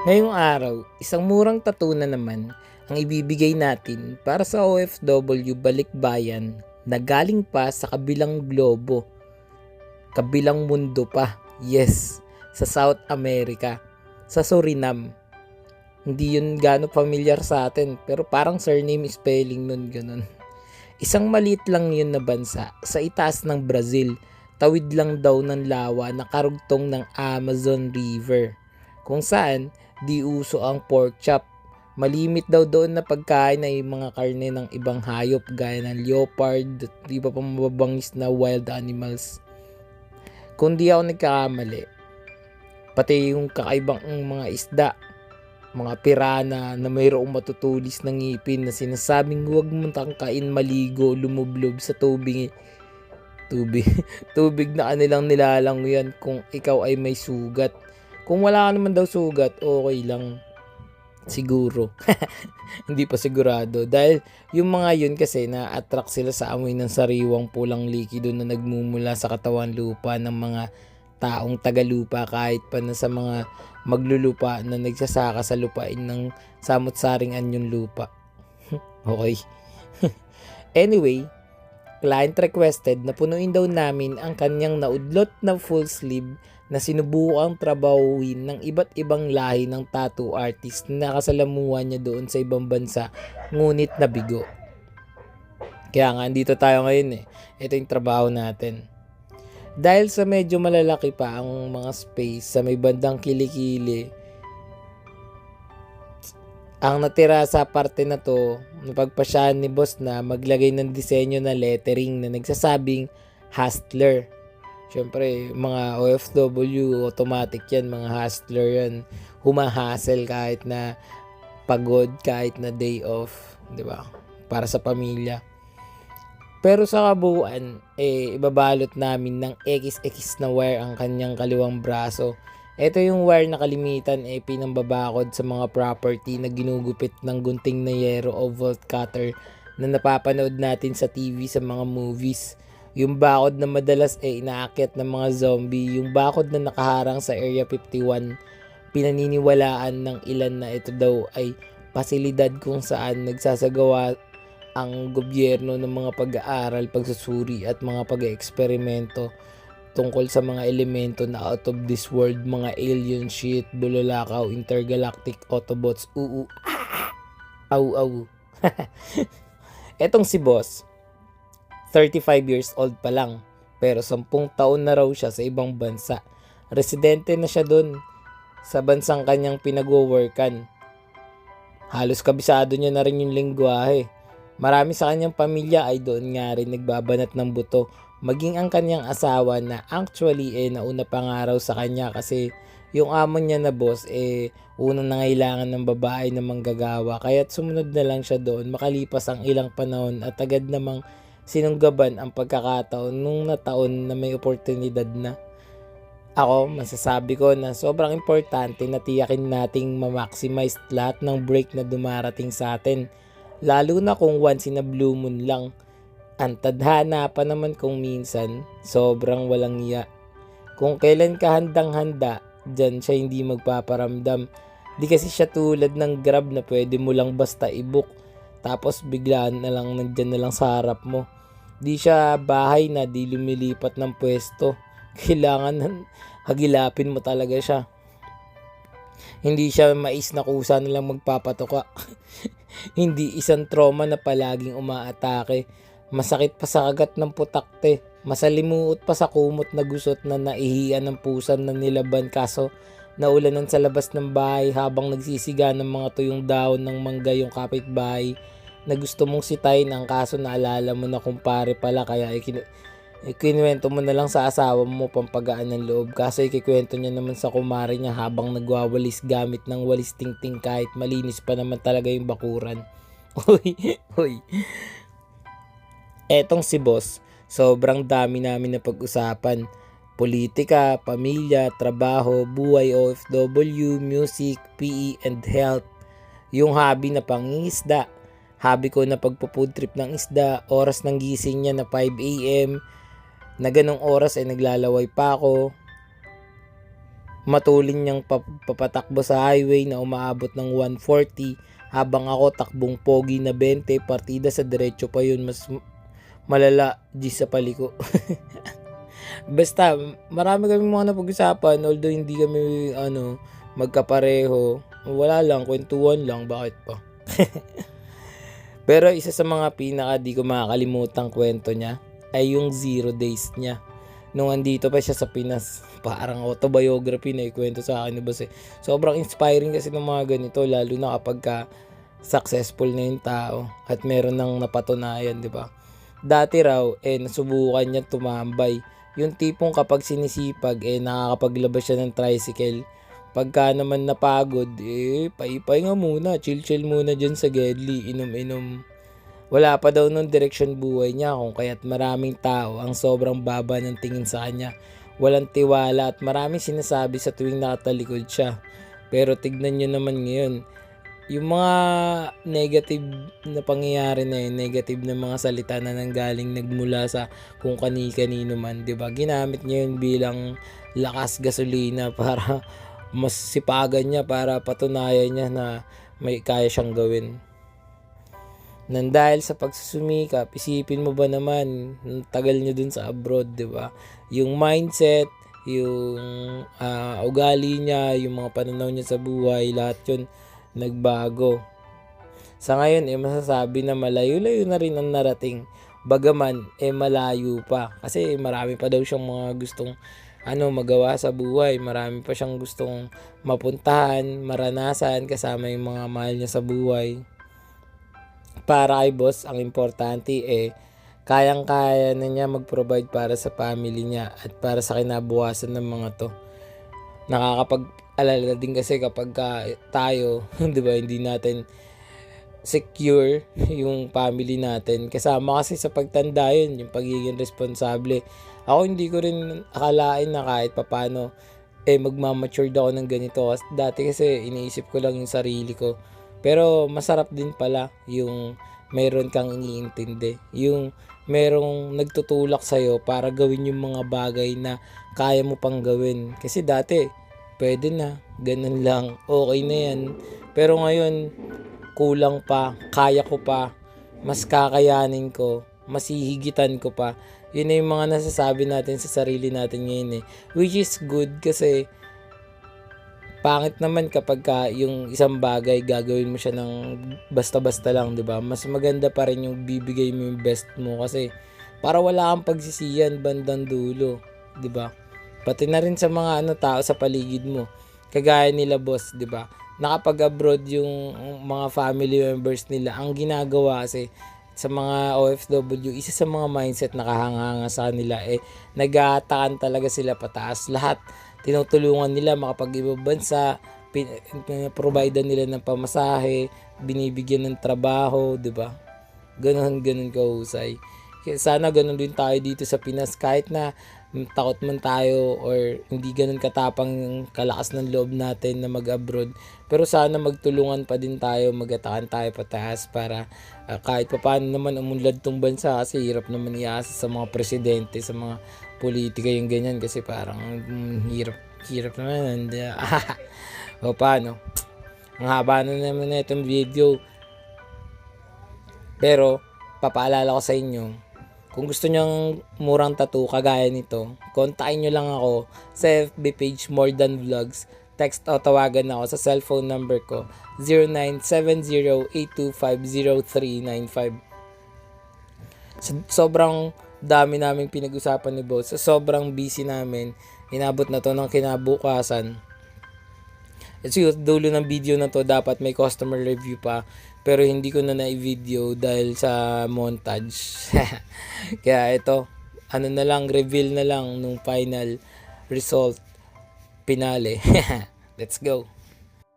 Ngayong araw, isang murang tattoo na naman ang ibibigay natin para sa OFW balikbayan na galing pa sa kabilang globo, kabilang mundo pa. Yes, sa South America, sa Suriname. Hindi yun gano'ng familiar sa atin, pero parang surname spelling nun ganun. Isang maliit lang yun na bansa sa itaas ng Brazil, tawid lang daw ng lawa na karugtong ng Amazon River, kung saan di uso ang pork chop. Malimit daw doon na pagkain ay mga karne ng ibang hayop gaya ng leopard at iba pang mababangis na wild animals. Kung di ako nagkakamali, pati yung kakaibang mga isda, mga pirana na mayroong matutulis ng ngipin na sinasabing huwag mong tangkain maligo, lumublob sa tubig tubig na kanilang nilalanguyan kung ikaw ay may sugat. Kung wala ka naman daw sugat, okay lang. Siguro. Hindi pa sigurado. Dahil yung mga yun kasi na-attract sila sa amoy ng sariwang pulang likido na nagmumula sa katawan lupa ng mga taong tagalupa kahit pa na sa mga maglulupa na nagsasaka sa lupain ng samot-saring anyong lupa. Okay. Anyway, client requested na punuin daw namin ang kanyang naudlot na full sleeve na sinubukang trabahuin ng iba't ibang lahi ng tattoo artist na nakasalamuhan niya doon sa ibang bansa, ngunit nabigo. Kaya nga, andito tayo ngayon . Ito yung trabaho natin. Dahil sa medyo malalaki pa ang mga space sa may bandang kilikili, ang natira sa parte na to, napagpasyahan ni boss na maglagay ng disenyo na lettering na nagsasabing hustler. Siyempre, mga OFW, automatic yan, mga hustler yan. Humahasel kahit na pagod, kahit na day off, di ba? Para sa pamilya. Pero sa kabuuan, ibabalot namin ng XX na wire ang kanyang kaliwang braso. Ito yung wire na kalimitan pinambabakod sa mga property na ginugupit ng gunting na yero o volt cutter na napapanood natin sa TV sa mga movies. Yung bakod na madalas inaakyat ng mga zombie, yung bakod na nakaharang sa Area 51, pinaniniwalaan ng ilan na ito daw ay pasilidad kung saan nagsasagawa ang gobyerno ng mga pag-aaral, pagsusuri at mga pag-eksperimento tungkol sa mga elemento na out of this world, mga alien shit, bulalakaw, intergalactic Autobots, au. Etong si boss, 35 years old pa lang, pero 10 taon na raw siya sa ibang bansa. Residente na siya doon sa bansang kanyang pinag-workan. Halos kabisado niya na rin yung lengguwahe. Marami sa kanyang pamilya ay doon nga rin nagbabanat ng buto, maging ang kanyang asawa na actually nauna pangaraw sa kanya kasi yung amo niya na boss unang nangailangan ng babae na manggagawa, kaya't sumunod na lang siya doon makalipas ang ilang panahon at agad namang sinunggaban ang pagkakataon nung nataon na may oportunidad na. Ako, masasabi ko na sobrang importante na tiyakin nating ma-maximize lahat ng break na dumarating sa atin. Lalo na kung once in a blue moon lang. Ang tadhana pa naman kung minsan, sobrang walang iya. Kung kailan ka handang-handa, dyan siya hindi magpaparamdam. Di kasi siya tulad ng Grab na pwede mo lang basta i-book, tapos biglaan na lang nandyan na lang sa harap mo. Di siya bahay na di lumilipat ng pwesto. Kailangan hagilapin mo talaga siya. Hindi siya mais na kusa na lang magpapatuka. Hindi isang trauma na palaging umaatake. Masakit pa sa kagat ng putakte. Masalimuot pa sa kumot na gusot na naihian ng pusan na nilaban kaso naulanan sa labas ng bahay habang nagsisiga ng mga tuyong dahon ng mangga yung kapitbahay na gusto mong sitayin ang kaso naalala mo na kumpare pala kaya ikinuwento mo na lang sa asawa mo pampagaan ng loob kaso ikikwento niya naman sa kumare niya habang nagwawalis gamit ng walis tingting kahit malinis pa naman talaga yung bakuran. Uy. Etong si boss, sobrang dami namin na pag-usapan. Politika, pamilya, trabaho, buhay OFW, music, PE, and health. Yung hobby na pangingisda. Hobby ko na pagpo-food trip ng isda, oras ng gising niya na 5 AM, na ganong oras ay naglalaway pa ako. matulin niyang papatakbo sa highway na umaabot ng 140 habang ako takbong pogi na 20, partida sa diretso pa yun, mas malala G sa paliko. Basta marami kaming mga napag-usapan, although hindi kami magkapareho. Wala lang, kwentuhan lang, bakit pa. Pero isa sa mga pinaka di ko makakalimutang kwento niya ay yung 0 days niya. Nung andito pa siya sa Pinas, parang autobiography na ikwento sa akin ni boss eh. Sobrang inspiring kasi ng mga ganito, lalo na kapag successful na yung tao at meron nang napatunayan, di ba? Dati raw, nasubukan niya tumambay. Yung tipong kapag sinisipag, nakakapaglabas siya ng tricycle. Pagka naman napagod, paipay nga muna, chill muna dyan sa Gedli, inom-inom. Wala pa daw nung direksyon buhay niya kung kaya't maraming tao ang sobrang baba ng tingin sa kanya. Walang tiwala at maraming sinasabi sa tuwing nakatalikod siya. Pero tignan nyo naman ngayon, yung mga negative na pangyayari na yun, negative na mga salita na nanggaling nagmula sa kung kani-kanino man, 'di ba? Ginamit niya yun bilang lakas gasolina para mas sipagan niya, para patunayan niya na may kaya siyang gawin. Nang dahil sa pagsusumikap, isipin mo ba naman, tagal niya dun sa abroad, 'di ba? Yung mindset, yung ugali niya, yung mga pananaw niya sa buhay, lahat yun nagbago. Sa ngayon, masasabi na malayo-layo na rin ang narating. Bagaman, malayo pa. Kasi marami pa daw siyang mga gustong magawa sa buhay. Marami pa siyang gustong mapuntahan, maranasan, kasama yung mga mahal niya sa buhay. Para kay boss, ang importante kayang-kaya na niya mag-provide para sa family niya at para sa kinabukasan ng mga to. Nakakapag-alala din kasi kapag tayo, 'di ba, hindi natin secure yung family natin. Kasama kasi sa pagtanda yun, yung pagiging responsable. Ako hindi ko rin akalain na kahit papano magmamatured ako ng ganito. Dati kasi iniisip ko lang yung sarili ko. Pero masarap din pala yung meron kang iniintindi. Yung merong nagtutulak sa'yo para gawin yung mga bagay na kaya mo pang gawin. Kasi dati, pwede na, ganun lang, okay na yan. Pero ngayon, kulang pa, kaya ko pa, mas kakayanin ko, mas hihigitan ko pa. Yun na yung mga nasasabi natin sa sarili natin ngayon which is good kasi pangit naman kapag yung isang bagay gagawin mo siya ng basta-basta lang, 'di ba? Mas maganda pa rin yung bibigay mo yung best mo kasi para wala kang pagsisiyan bandang dulo, 'di ba? Pati na rin sa mga tao sa paligid mo. Kagaya nila boss, 'di ba? Nakapag-abroad yung mga family members nila. Ang ginagawa kasi sa mga OFW, isa sa mga mindset na kahanga sa kanila nag-aatakan talaga sila pataas. Lahat tinutulungan nila makapag-ibang bansa, provide nila ng pamasahe, binibigyan ng trabaho, 'di ba? Ganun kahusay. Sana ganun din tayo dito sa Pinas, kahit na takot man tayo or hindi ganun katapang yung kalakas ng loob natin na mag-abroad. Pero sana magtulungan pa din tayo, mag-atakan tayo pataas para kahit pa paano naman umunlad tong bansa, kasi hirap naman iasa sa mga presidente, sa mga politika yung ganyan, kasi parang hirap naman. O paano? Ang haba na naman na itong video. Pero papaalala ko sa inyo, kung gusto nyong murang tattoo kagaya nito, kontakin nyo lang ako sa FB page More Than Vlogs. Text o tawagan ako sa cellphone number ko 0970-825-0395. Sobrang dami naming pinag-usapan ni boss. Sobrang busy namin. Inabot na to ng kinabukasan. At siguro dulo ng video na to dapat may customer review pa. Pero hindi ko na na-video dahil sa montage. Kaya ito, na lang, reveal na lang nung final result, finale. Let's go.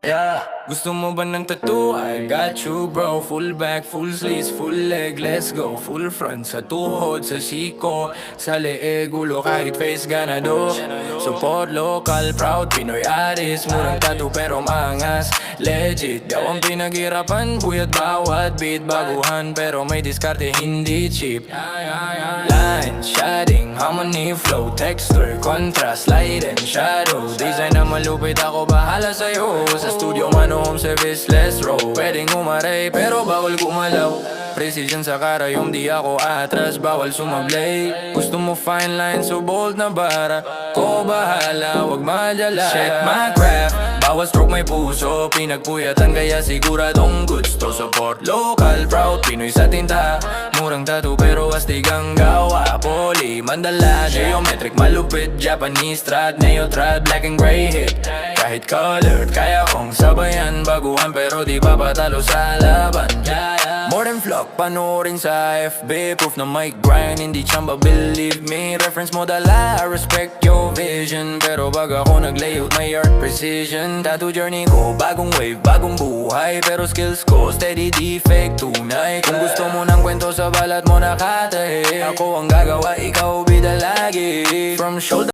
Yeah. Gusto mo ba ng tattoo? I got you bro. Full back, full sleeves, full leg, let's go. Full front, sa tuhod, sa siko, sa leeg, ulo kahit face ganado. Support local, proud Pinoy artist. Murang tattoo pero maangas, legit. Daw ang pinaghirapan, buyat bawat beat. Baguhan pero may diskarte, hindi cheap. Line, shading, harmony, flow, texture, contrast, light and shadow. Design na malupit, ako bahala sa'yo. Sa studio man o home service, let's roll. Pwedeng umaray pero bawal gumalaw. Precision sa karayom, di ako atras, bawal sumablay. Gusto mo fine line, so bold na bara. Ko bahala, wag madala. Check my craft, bawat stroke may puso. Pinagpuyatan kaya siguradong gusto. Support local, proud Pinoy sa tinta. Murang tattoo pero astig ang gawa. Poly, mandala, geometric, malupit. Japanese trad, neo trad, black and gray hit. Kahit colored, kaya kong sabayan. Baguhan pero di pa patalo sa laban. More than flock, panoorin sa FB. Proof na mic grind, hindi chamba, believe me. Reference mo dala, I respect your vision. Pero bag ako nag-layout, may art precision. Tattoo journey ko, bagong wave, bagong buhay. Pero skills ko, steady, di fake, tunay. Kung gusto mo ng kwento sa balat mo nakatahi, ako ang gagawa, ikaw bida lagi. From shoulder